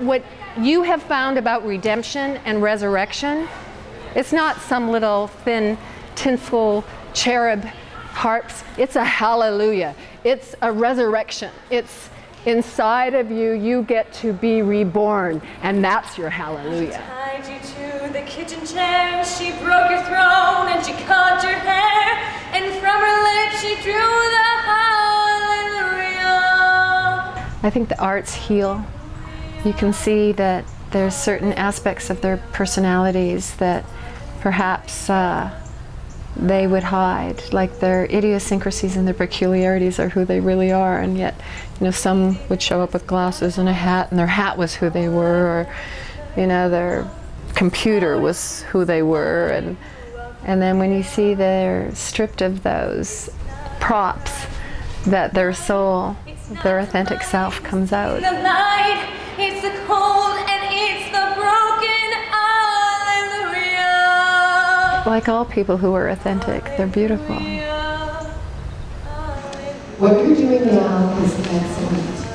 what you have found about redemption and resurrection, it's not some little thin tinsel cherub harps. It's a hallelujah. It's a resurrection. It's inside of you. You get to be reborn, and that's your hallelujah. She tied you to the kitchen chair. She broke your throne and she cut your hair, and from her lips she drew the hallelujah. I think the arts heal. You can see that there's certain aspects of their personalities that perhaps they would hide, like their idiosyncrasies and their peculiarities are who they really are, and yet, you know, some would show up with glasses and a hat, and their hat was who they were, or, you know, their computer was who they were, and then when you see they're stripped of those props, that their soul, their authentic self comes out. The night, it's the cold, and it's the broken, hallelujah. Like all people who are authentic, they're beautiful. What you're doing now is excellent.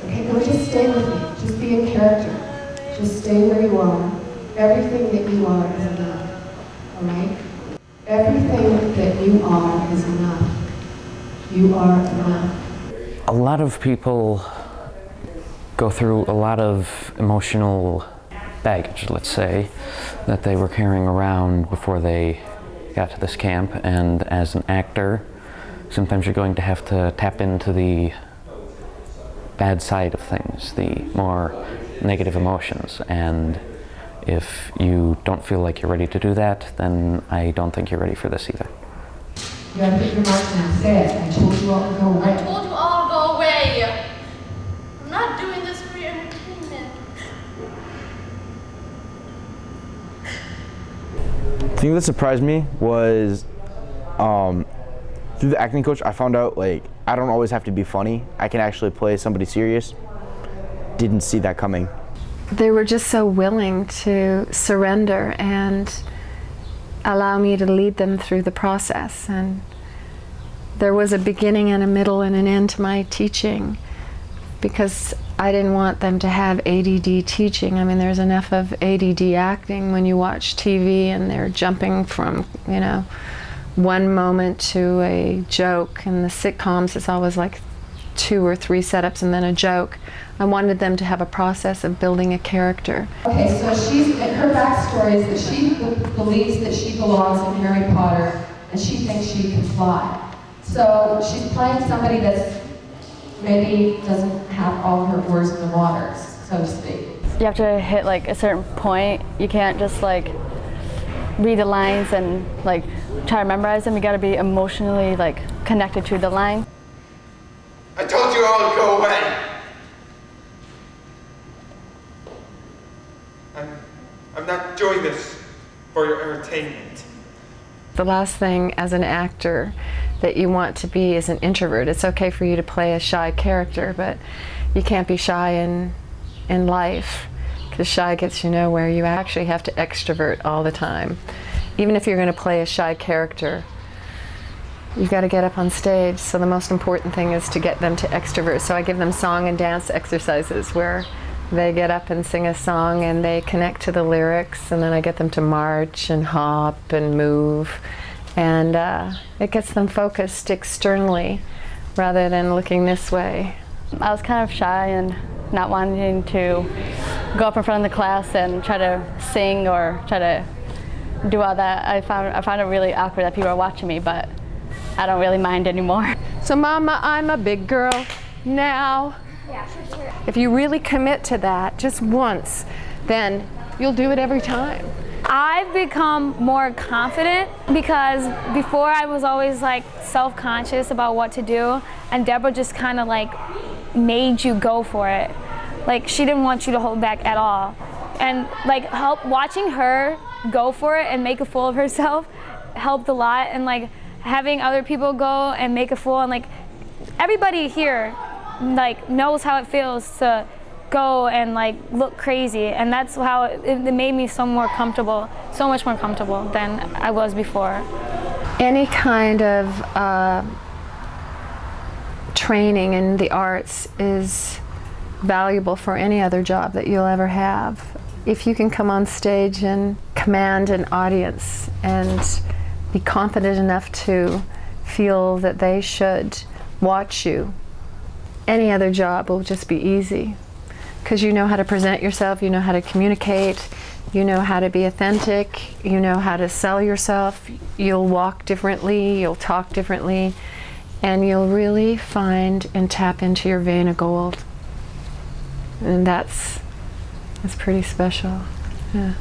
Okay, now just stay with me. Just be in character. Just stay where you are. Everything that you are is enough. All right? Everything that you are is enough. You are enough. A lot of people go through a lot of emotional baggage, let's say, that they were carrying around before they got to this camp, and as an actor, sometimes you're going to have to tap into the bad side of things, the more negative emotions, and if you don't feel like you're ready to do that, then I don't think you're ready for this either. You gotta put your mark down. Say it. I told you all to go away. I told you all to go away. I'm not doing this for your entertainment. The thing that surprised me was through the acting coach, I found out like I don't always have to be funny. I can actually play somebody serious. Didn't see that coming. They were just so willing to surrender and allow me to lead them through the process. And there was a beginning and a middle and an end to my teaching, because I didn't want them to have ADD teaching. I mean, there's enough of ADD acting when you watch TV and they're jumping from, you know, one moment to a joke. In the sitcoms, it's always like 2 or 3 setups and then a joke. I wanted them to have a process of building a character. Okay, so her backstory is that she believes that she belongs in Harry Potter, and she thinks she can fly. So she's playing somebody that's maybe doesn't have all her oars in the water, so to speak. You have to hit like a certain point. You can't just like read the lines and like try to memorize them. You got to be emotionally like connected to the line. I told you all to go away. I'm not doing this for your entertainment. The last thing as an actor that you want to be is an introvert. It's okay for you to play a shy character, but you can't be shy in life, because shy gets you nowhere. You actually have to extrovert all the time. Even if you're going to play a shy character, you've got to get up on stage. So the most important thing is to get them to extrovert. So I give them song and dance exercises where they get up and sing a song and they connect to the lyrics, and then I get them to march and hop and move, and it gets them focused externally rather than looking this way. I was kind of shy and not wanting to go up in front of the class and try to sing or try to do all that. I found it really awkward that people are watching me, but I don't really mind anymore. So Mama, I'm a big girl now. If you really commit to that just once, then you'll do it every time. I've become more confident, because before I was always like self-conscious about what to do, and Deborah just kind of like made you go for it. Like, she didn't want you to hold back at all. And like watching her go for it and make a fool of herself helped a lot, and like having other people go and make a fool, and like everybody here like knows how it feels to go and like look crazy, and that's how it made me so much more comfortable than I was before. Any kind of training in the arts is valuable for any other job that you'll ever have. If you can come on stage and command an audience and be confident enough to feel that they should watch you, any other job will just be easy. Because you know how to present yourself, you know how to communicate, you know how to be authentic, you know how to sell yourself, you'll walk differently, you'll talk differently, and you'll really find and tap into your vein of gold. And that's pretty special. Yeah.